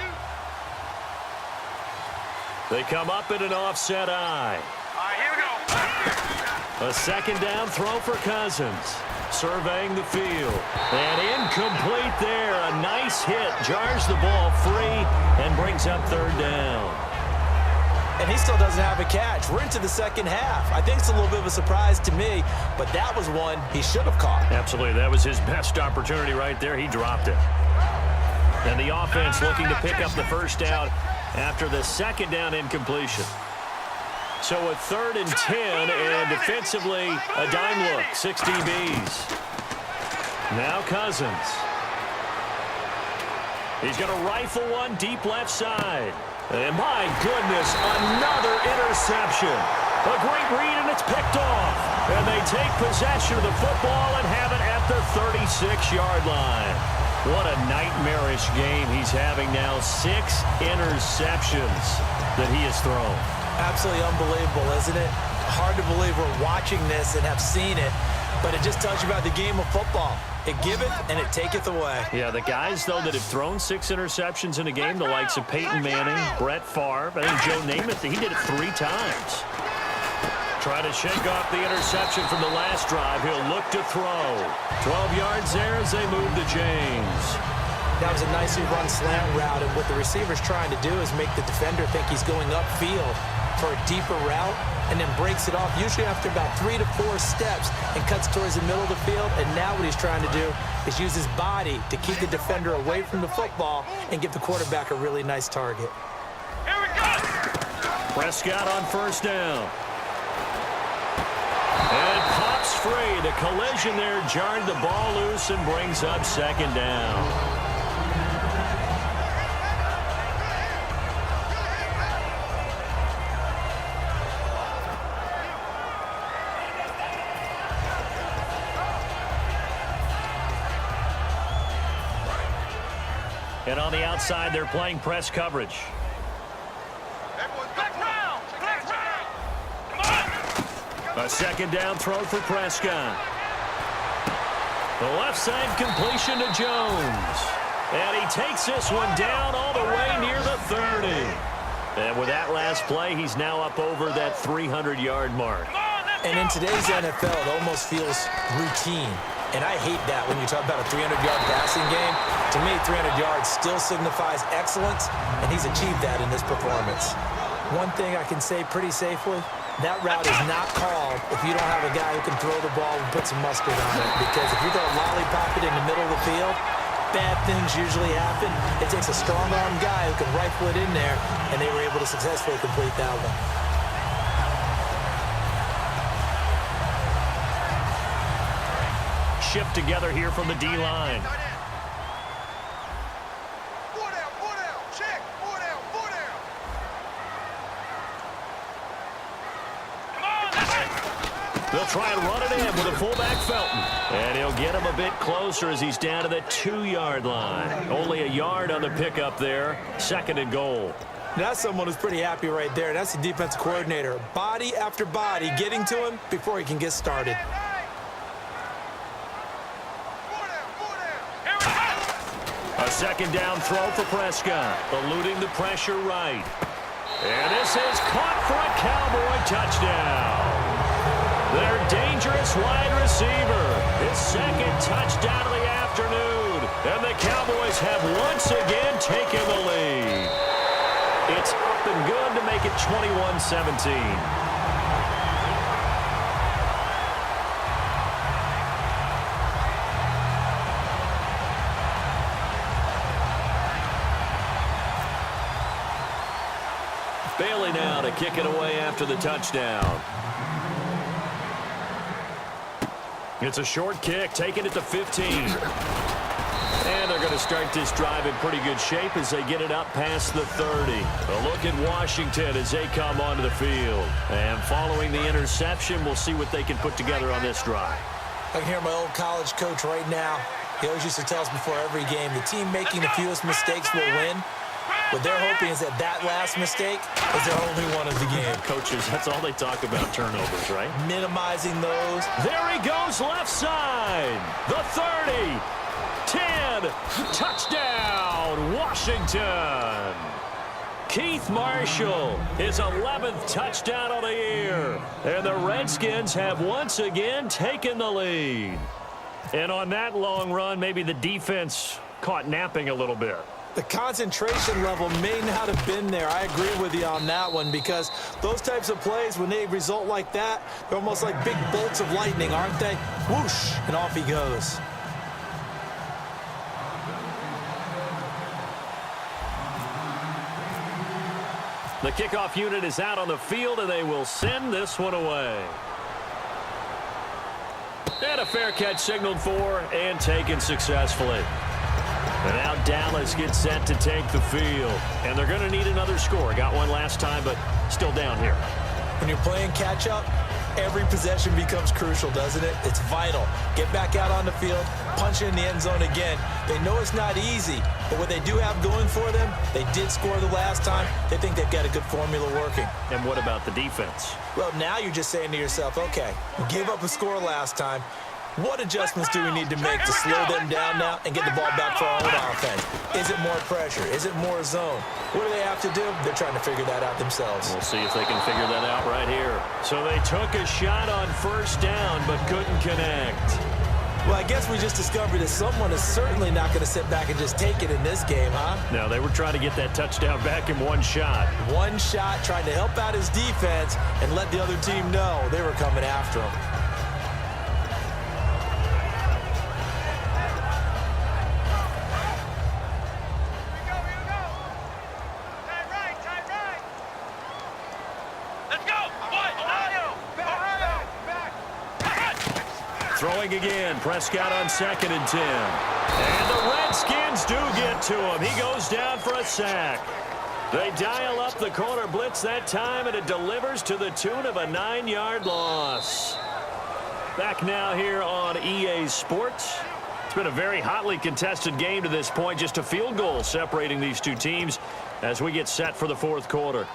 [SPEAKER 1] They come up in an offset eye.
[SPEAKER 3] All right, here we go.
[SPEAKER 1] A 2nd down throw for Cousins. Surveying the field. And incomplete there. A nice hit. Jars the ball free and brings up 3rd down.
[SPEAKER 2] And he still doesn't have a catch. We're into the 2nd half. I think it's a little bit of a surprise to me, but that was one he should have caught.
[SPEAKER 1] Absolutely. That was his best opportunity right there. He dropped it. And the offense looking to pick up the 1st down after the 2nd down incompletion. So a 3rd and 10, and defensively, a dime look, 6 DBs. Now Cousins. He's going to rifle one deep left side. And my goodness, another interception. A great read, and it's picked off. And they take possession of the football and have it at the 36-yard line. What a nightmarish game he's having now. 6 interceptions that he has thrown.
[SPEAKER 2] Absolutely unbelievable, isn't it? Hard to believe we're watching this and have seen it, but it just tells you about the game of football. It giveth and it taketh away.
[SPEAKER 1] Yeah, the guys, though, that have thrown 6 interceptions in a game, the likes of Peyton Manning, Brett Favre, I think Joe Namath, he did it 3 times. Trying to shake off the interception from the last drive. He'll look to throw. 12 yards there as they move the chains.
[SPEAKER 2] That was a nicely run slant route, and what the receiver's trying to do is make the defender think he's going upfield for a deeper route, and then breaks it off, usually after about 3 to 4 steps, and cuts towards the middle of the field. And now what he's trying to do is use his body to keep the defender away from the football and give the quarterback a really nice target.
[SPEAKER 3] Here we go.
[SPEAKER 1] Prescott on 1st down. And pops free. The collision there jarred the ball loose and brings up 2nd down. And on the outside, they're playing press coverage. A second down throw for Prescott. The left side completion to Jones. And he takes this one down all the way near the 30. And with that last play, he's now up over that 300-yard mark.
[SPEAKER 2] And in today's NFL, it almost feels routine. And I hate that when you talk about a 300-yard passing game. To me, 300 yards still signifies excellence, and he's achieved that in this performance. One thing I can say pretty safely, that route is not called if you don't have a guy who can throw the ball and put some mustard on it. Because if you're going to lollipop it in the middle of the field, bad things usually happen. It takes a strong-arm guy who can rifle it in there, and they were able to successfully complete that one.
[SPEAKER 1] Shift together here from the D-line. They'll try and run it in with a fullback Felton. And he'll get him a bit closer as he's down to the 2-yard line. Only a yard on the pickup there. 2nd and goal.
[SPEAKER 2] That's someone who's pretty happy right there. That's the defensive coordinator. Body after body getting to him before he can get started.
[SPEAKER 1] A second down throw for Prescott. Eluding the pressure right. And this is caught for a Cowboy touchdown. Their dangerous wide receiver. His 2nd touchdown of the afternoon. And the Cowboys have once again taken the lead. It's up and good to make it 21-17. Bailey now to kick it away after the touchdown. It's a short kick, taking it to 15. And they're going to start this drive in pretty good shape as they get it up past the 30. A look at Washington as they come onto the field. And following the interception, we'll see what they can put together on this drive.
[SPEAKER 2] I can hear my old college coach right now. He always used to tell us before every game, the team making the fewest mistakes will win. What they're hoping is that that last mistake is their only one of the game.
[SPEAKER 1] Coaches, that's all they talk about, turnovers, right?
[SPEAKER 2] Minimizing those.
[SPEAKER 1] There he goes, left side. The 30, 10, touchdown, Washington. Keith Marshall, his 11th touchdown of the year. And the Redskins have once again taken the lead. And on that long run, maybe the defense caught napping a little bit.
[SPEAKER 2] The concentration level may not have been there. I agree with you on that one because those types of plays, when they result like that, they're almost like big bolts of lightning, aren't they? Whoosh, and off he goes.
[SPEAKER 1] The kickoff unit is out on the field, and they will send this one away. And a fair catch signaled for and taken successfully. And now Dallas gets set to take the field. And they're going to need another score. Got one last time, but still down here.
[SPEAKER 2] When you're playing catch-up, every possession becomes crucial, doesn't it? It's vital. Get back out on the field, punch in the end zone again. They know it's not easy, but what they do have going for them, they did score the last time. They think they've got a good formula working.
[SPEAKER 1] And what about the defense?
[SPEAKER 2] Well, now you're just saying to yourself, okay, we gave up a score last time. What adjustments do we need to make to slow them down now and get the ball back for our own offense? Is it more pressure? Is it more zone? What do they have to do? They're trying to figure that out themselves.
[SPEAKER 1] We'll see if they can figure that out right here. So they took a shot on first down but couldn't connect.
[SPEAKER 2] Well, I guess we just discovered that someone is certainly not going to sit back and just take it in this game, huh?
[SPEAKER 1] No, they were trying to get that touchdown back in one shot.
[SPEAKER 2] One shot, trying to help out his defense and let the other team know they were coming after him.
[SPEAKER 1] Throwing again, Prescott on 2nd and 10. And the Redskins do get to him. He goes down for a sack. They dial up the corner blitz that time, and it delivers to the tune of a 9-yard loss. Back now here on EA Sports. been a very hotly contested game to this point. Just a field goal separating these two teams as we get set for the fourth quarter.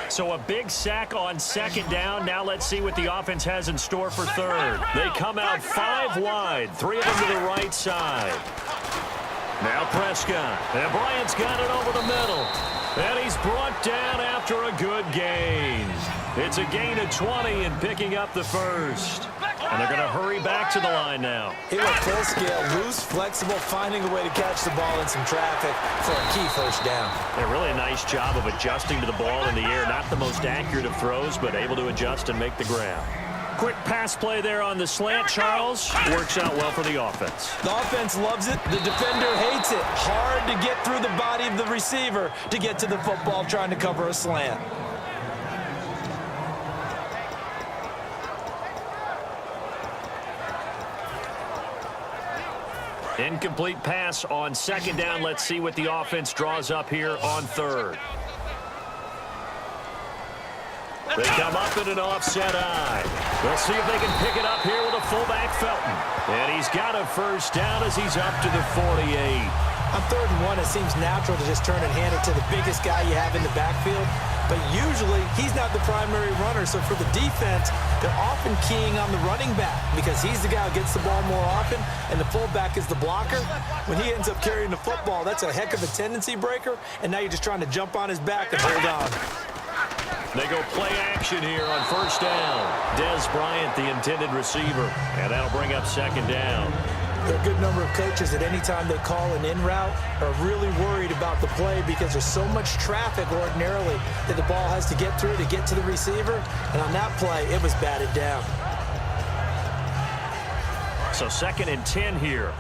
[SPEAKER 1] So a big sack on second down. Now let's see what the offense has in store for third. They come out 5 wide, 3 of them to the right side. Now Prescott. And Bryant's got it over the middle. And he's brought down after a good gain. It's a gain of 20 and picking up the first. And they're going to hurry back to the line now.
[SPEAKER 2] He went full scale, loose, flexible, finding a way to catch the ball in some traffic for a key first down.
[SPEAKER 1] Yeah, really a nice job of adjusting to the ball in the air. Not the most accurate of throws, but able to adjust and make the grab. Quick pass play there on the slant, Charles. Works out well for the offense.
[SPEAKER 2] The offense loves it. The defender hates it. Hard to get through the body of the receiver to get to the football trying to cover a slant.
[SPEAKER 1] Incomplete pass on second down. Let's see what the offense draws up here on third. They come up in an offset eye. We'll see if they can pick it up here with a fullback Felton. And he's got a first down as he's up to the 48.
[SPEAKER 2] On 3rd and 1, it seems natural to just turn and hand it to the biggest guy you have in the backfield. But usually, he's not the primary runner. So for the defense, they're often keying on the running back because he's the guy who gets the ball more often, and the fullback is the blocker. When he ends up carrying the football, that's a heck of a tendency breaker, and now you're just trying to jump on his back and hold on.
[SPEAKER 1] They go play action here on first down. Des Bryant, the intended receiver, and that'll bring up second down.
[SPEAKER 2] There are a good number of coaches that any time they call an in route are really worried about the play because there's so much traffic ordinarily that the ball has to get through to get to the receiver. And on that play, it was batted down.
[SPEAKER 1] So 2nd and 10 here.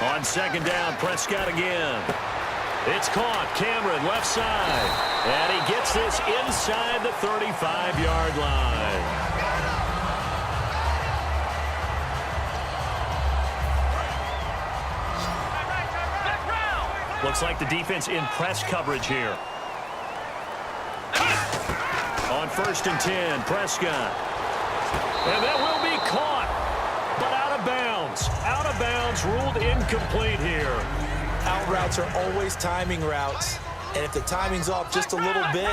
[SPEAKER 1] On second down, Prescott again. It's caught. Cameron, left side. And he gets this inside the 35-yard line. Looks like the defense in press coverage here. On 1st and 10, Prescott. And that will be caught, but out of bounds. Out of bounds, ruled incomplete here.
[SPEAKER 2] Out routes are always timing routes, and if the timing's off just a little bit,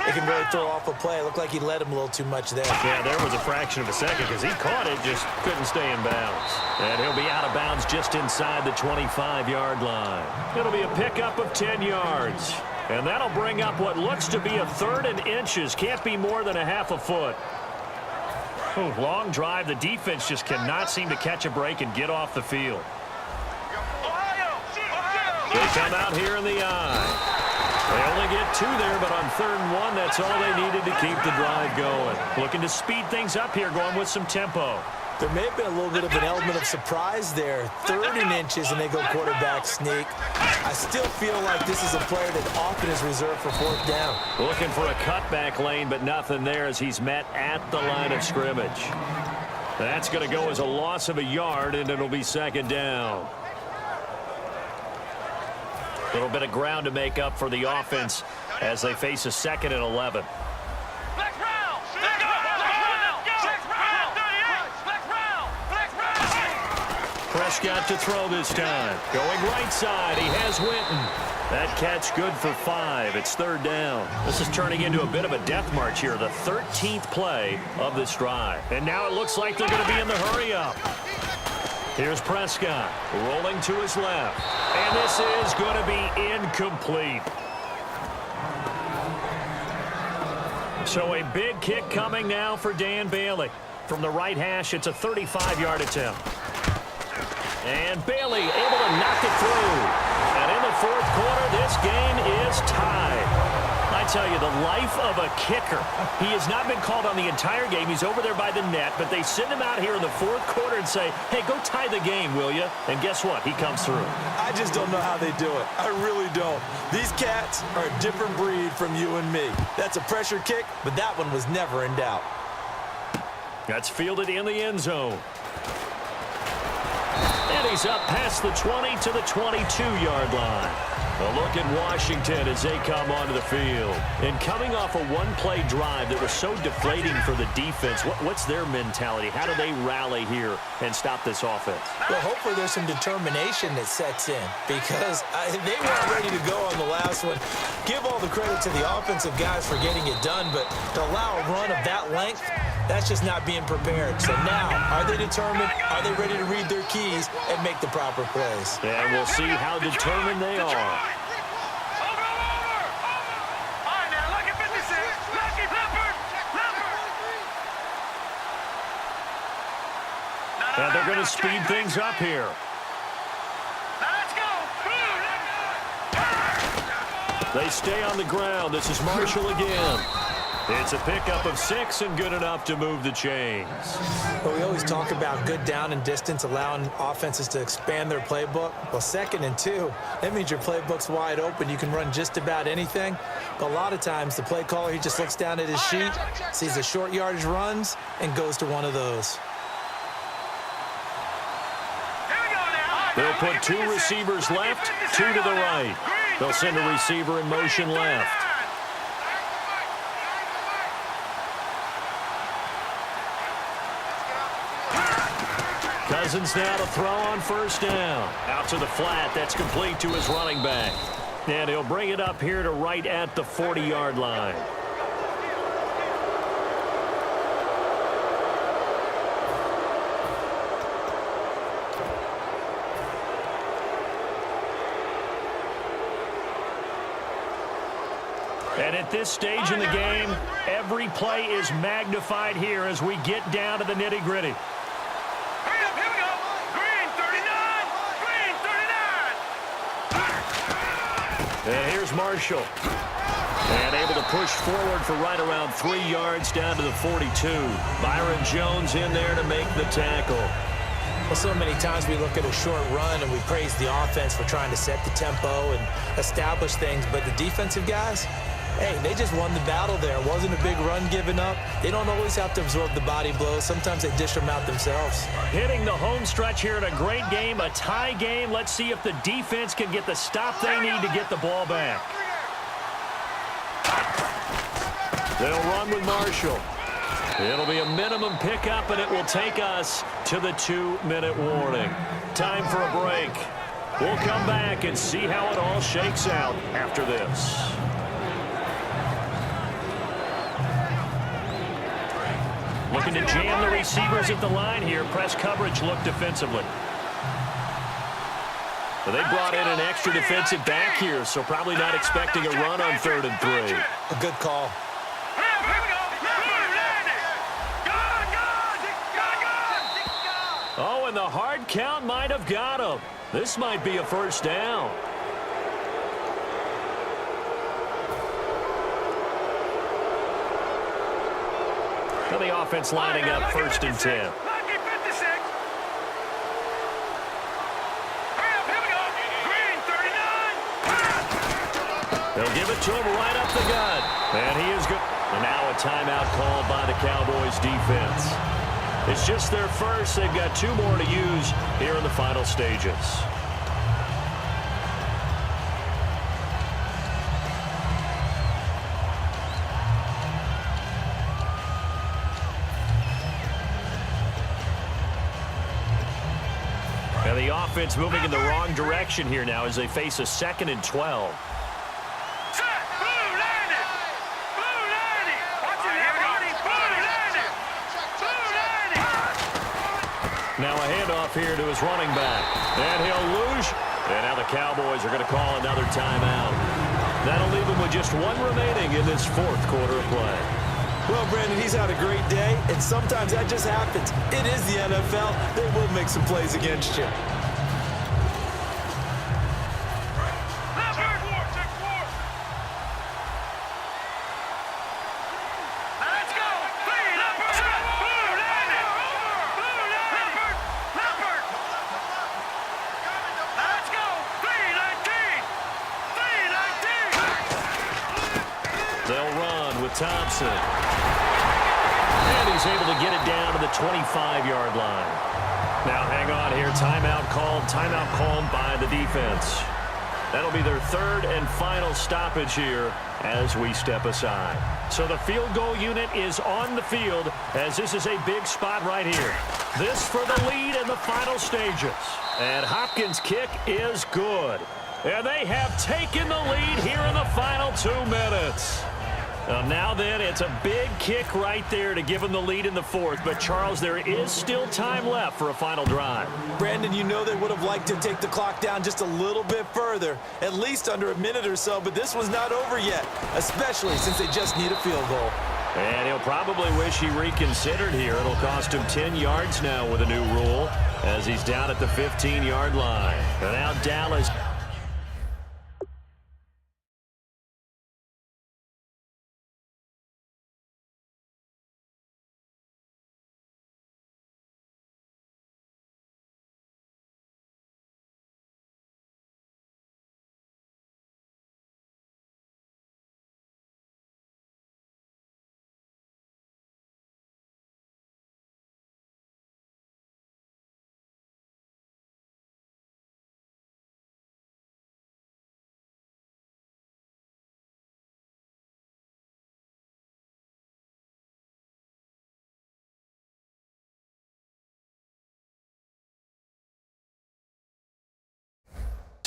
[SPEAKER 2] it can really throw off a play. It looked like he led him a little too much there.
[SPEAKER 1] Yeah, there was a fraction of a second because he caught it, just couldn't stay in bounds. And he'll be out of bounds just inside the 25-yard line. It'll be a pickup of 10 yards. And that'll bring up what looks to be a 3rd and inches. Can't be more than a half a foot. Ooh, long drive. The defense just cannot seem to catch a break and get off the field. They come out here in the eye. They only get 2 there, but on 3rd and 1, that's all they needed to keep the drive going. Looking to speed things up here, going with some tempo.
[SPEAKER 2] There may have been a little bit of an element of surprise there. 3rd and inches, and they go quarterback sneak. I still feel like this is a player that often is reserved for 4th down.
[SPEAKER 1] Looking for a cutback lane, but nothing there as he's met at the line of scrimmage. That's going to go as a loss of a yard, and it'll be 2nd down. A little bit of ground to make up for the offense as they face a 2nd and 11. Prescott to throw this time. Going right side. He has Winton. That catch good for 5. It's 3rd down. This is turning into a bit of a death march here. The 13th play of this drive. And now it looks like they're going to be in the hurry-up. Here's Prescott rolling to his left. And this is going to be incomplete. So a big kick coming now for Dan Bailey. From the right hash, it's a 35-yard attempt. And Bailey able to knock it through. And in the 4th quarter, this game is tied. I tell you, the life of a kicker. He has not been called on the entire game. He's over there by the net, but they send him out here in the 4th quarter and say, hey, go tie the game, will you? And guess what? He comes through.
[SPEAKER 2] I just don't know how they do it. I really don't. These cats are a different breed from you and me. That's a pressure kick, but that one was never in doubt.
[SPEAKER 1] That's fielded in the end zone. And he's up past the 20 to the 22-yard line. A look at Washington as they come onto the field. And coming off a one-play drive that was so deflating for the defense, what's their mentality? How do they rally here and stop this offense?
[SPEAKER 2] Well, hopefully there's some determination that sets in because they weren't ready to go on the last one. Give all the credit to the offensive guys for getting it done, but to allow a run of that length, that's just not being prepared. So now, are they determined? Are they ready to read their keys and make the proper plays?
[SPEAKER 1] And we'll see how determined they are. And they're going to speed things up here. They stay on the ground. This is Marshall again. It's a pickup of 6 and good enough to move the chains.
[SPEAKER 2] Well, we always talk about good down and distance, allowing offenses to expand their playbook. Well, 2nd and 2, that means your playbook's wide open. You can run just about anything. But a lot of times, the play caller, he just looks down at his sheet, sees the short yardage runs, and goes to one of those.
[SPEAKER 1] They'll put 2 receivers left, 2 to the right. They'll send a receiver in motion left. Cousins now to throw on first down. Out to the flat. That's complete to his running back. And he'll bring it up here to right at the 40-yard line. And at this stage in the game, every play is magnified here as we get down to the nitty-gritty. And here's Marshall. And able to push forward for right around 3 yards down to the 42. Byron Jones in there to make the tackle.
[SPEAKER 2] Well, so many times we look at a short run and we praise the offense for trying to set the tempo and establish things. But the defensive guys, hey, they just won the battle there. It wasn't a big run given up. They don't always have to absorb the body blows. Sometimes they dish them out themselves.
[SPEAKER 1] Hitting the home stretch here in a great game, a tie game. Let's see if the defense can get the stop they need to get the ball back. They'll run with Marshall. It'll be a minimum pickup, and it will take us to the 2-minute warning. Time for a break. We'll come back and see how it all shakes out after this. Looking to jam the receivers at the line here. Press coverage look defensively. Well, they brought in an extra defensive back here, so probably not expecting a run on 3rd and 3.
[SPEAKER 2] A good call.
[SPEAKER 1] Oh, and the hard count might have got him. This might be a first down. So the offense lining up 1st and 10. They'll give it to him right up the gut. And he is good. And now a timeout called by the Cowboys defense. It's just their first. They've got 2 more to use here in the final stages. And the offense moving in the wrong direction here now as they face a 2nd and 12. Now a handoff here to his running back. And he'll lose. And now the Cowboys are going to call another timeout. That'll leave him with just 1 remaining in this 4th quarter of play.
[SPEAKER 2] Well, Brandon, he's had a great day, and sometimes that just happens. It is the NFL. They will make some plays against you.
[SPEAKER 1] Thompson. And he's able to get it down to the 25-yard line. Now hang on here. Timeout called by the defense. That'll be their third and final stoppage here as we step aside. So the field goal unit is on the field as this is a big spot right here. This for the lead in the final stages. And Hopkins' kick is good. And they have taken the lead here in the final 2 minutes. Now then, it's a big kick right there to give them the lead in the fourth. But, Charles, there is still time left for a final drive.
[SPEAKER 2] Brandon, you know they would have liked to take the clock down just a little bit further, at least under a minute or so. But this one's not over yet, especially since they just need a field goal.
[SPEAKER 1] And he'll probably wish he reconsidered here. It'll cost him 10 yards now with a new rule as he's down at the 15-yard line. And now Dallas.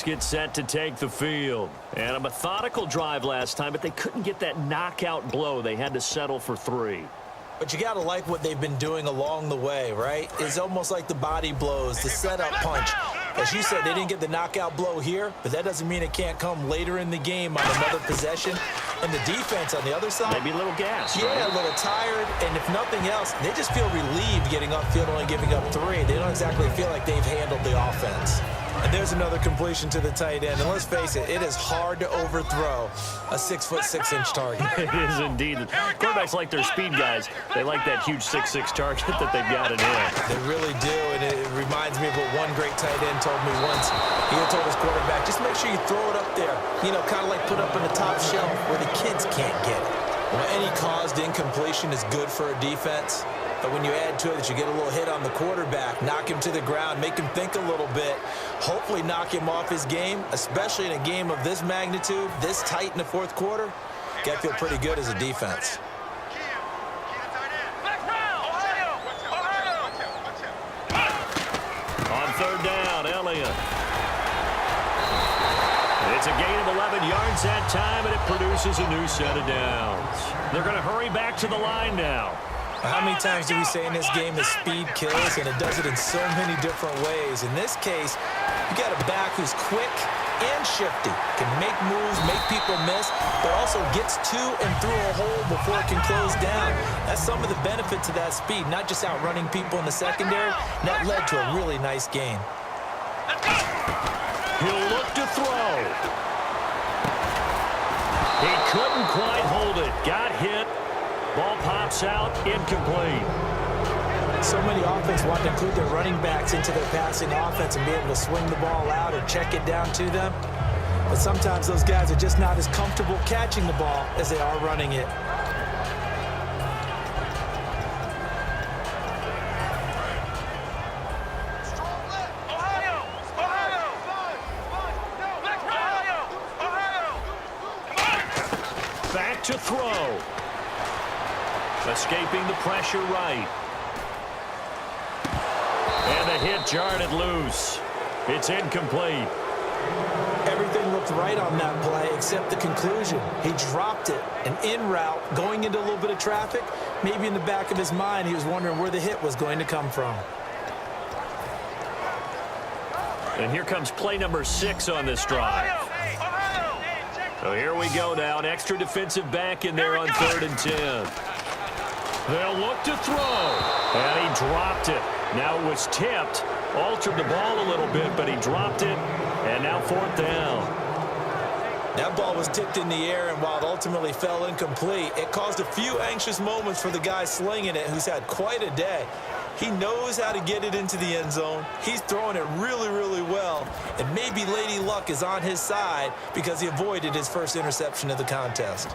[SPEAKER 1] Get set to take the field. And a methodical drive last time, but they couldn't get that knockout blow. They had to settle for 3.
[SPEAKER 2] But you got to like what they've been doing along the way, right? It's almost like the body blows, the setup punch. As you said, they didn't get the knockout blow here, but that doesn't mean it can't come later in the game on another possession. And the defense on the other side.
[SPEAKER 1] Maybe a little gas.
[SPEAKER 2] Yeah,
[SPEAKER 1] right?
[SPEAKER 2] a little tired. And if nothing else, they just feel relieved getting upfield, only giving up 3. They don't exactly feel like they've handled the offense. And there's another completion to the tight end. And let's face it, it is hard to overthrow a 6'6" target.
[SPEAKER 1] It is indeed. Quarterbacks like their speed guys. They like that huge 6'6" target that they've got in here.
[SPEAKER 2] They really do, and it reminds me of what one great tight end told me once. He had told his quarterback, just make sure you throw it up there. You know, kind of like put up on the top shelf where the kids can't get it. Well, any caused incompletion is good for a defense. But when you add to it that you get a little hit on the quarterback, knock him to the ground, make him think a little bit, hopefully knock him off his game, especially in a game of this magnitude, this tight in the fourth quarter, got to feel pretty good as a defense.
[SPEAKER 1] On third down, Elliott. It's a gain of 11 yards that time, and it produces a new set of downs. They're going to hurry back to the line now.
[SPEAKER 2] How many times do we say in this game that speed kills, and it does it in so many different ways? In this case, you got a back who's quick and shifty, can make moves, make people miss, but also gets to and through a hole before it can close down. That's some of the benefit to that speed, not just outrunning people in the secondary. And that led to a really nice gain.
[SPEAKER 1] He'll look to throw. He couldn't quite hold it. Got hit. Ball pops out, incomplete.
[SPEAKER 2] So many offenses want to include their running backs into their passing offense and be able to swing the ball out or check it down to them. But sometimes those guys are just not as comfortable catching the ball as they are running it.
[SPEAKER 1] Back to throw. Escaping the pressure right. And the hit jarred it loose. It's incomplete.
[SPEAKER 2] Everything looked right on that play except the conclusion. He dropped it, an in route, going into a little bit of traffic. Maybe in the back of his mind, he was wondering where the hit was going to come from.
[SPEAKER 1] And here comes play number 6 on this drive. So here we go now. An extra defensive back in there on 3rd and 10. They'll look to throw. And he dropped it. Now it was tipped. Altered the ball a little bit, but he dropped it. And now 4th down.
[SPEAKER 2] That ball was tipped in the air, and while it ultimately fell incomplete, it caused a few anxious moments for the guy slinging it, who's had quite a day. He knows how to get it into the end zone. He's throwing it really, really well. And maybe Lady Luck is on his side because he avoided his first interception of the contest.